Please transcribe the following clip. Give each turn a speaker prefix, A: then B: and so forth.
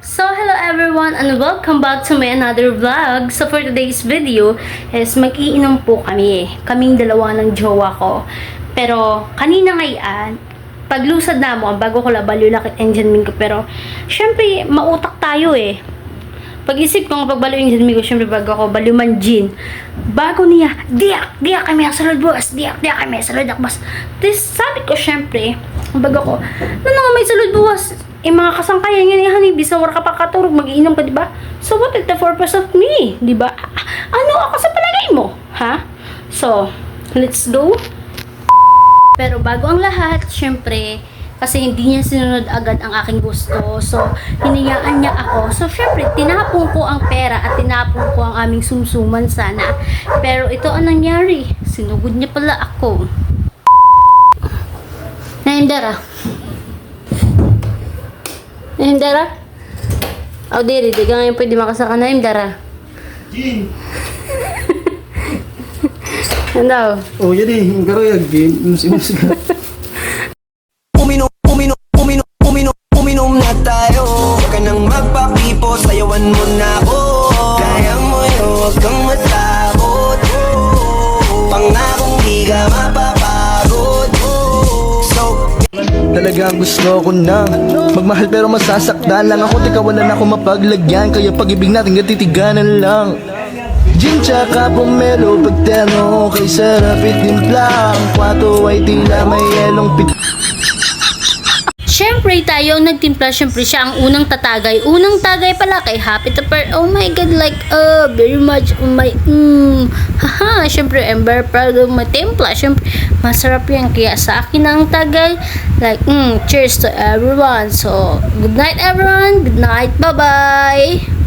A: So, hello everyone and welcome back to my another vlog. So, for today's video is mag-iinom po kami. Kaming dalawa ng jowa ko. Pero, kanina ngayon, paglusad na mo, bago ko labal yung lakit engine ko. Pero, syempre, mautak tayo eh. Pag-isip ko nga pagbalo yung engine ko, syempre bago ako baluman gin. Bago niya, diyak kami salud boss, diyak kami salud boss. Tapos, sabi ko syempre, bago ko, ano may salud boss? Mga kasangkayan yan, honey, bisawar ka pa katurog, mag-iinom ka, diba? So, what is the purpose of me? Diba? Ano ako sa palagay mo? Ha? So, let's go. Pero bago ang lahat, syempre, kasi hindi niya sinunod agad ang aking gusto. So, hinayaan niya ako. So, syempre, tinapong ko ang pera at tinapong ko ang aming sumsuman sana. Pero ito ang nangyari. Sinugod niya pala ako. Naimdara. Naimdara? Oh, di ka ngayon pwede makasaka na Naimdara.
B: Jin!
A: Ano?
B: Oh, yan eh. Yung karoyag, Jin. Musi-musi ka.
C: Uminom na tayo. Huwag ka nang magpapipo, sayawan mo na ako. Kaya mo yun, huwag kang matakot. Pangakong di ka mapapagod. Talagang gusto ko na magmahal pero masasaktan lang ako. Teka wala na ako mapaglagyan, kaya pag-ibig natin gatitiganan lang. Gin tsaka pomelo, pagterno kay sarap itimpla. Ang kwato ay tila may yelong pit.
A: Syempre tayo ang nagtimpla, syempre siya ang unang tatagay. Unang tagay pala kay Happy Tupper. Oh my god, like, very much, oh my, haha, syempre, I'm very proud of my timpla. Syempre, masarap yan. Kaya sa akin ang tagay, like, cheers to everyone. So, good night everyone. Good night, bye-bye.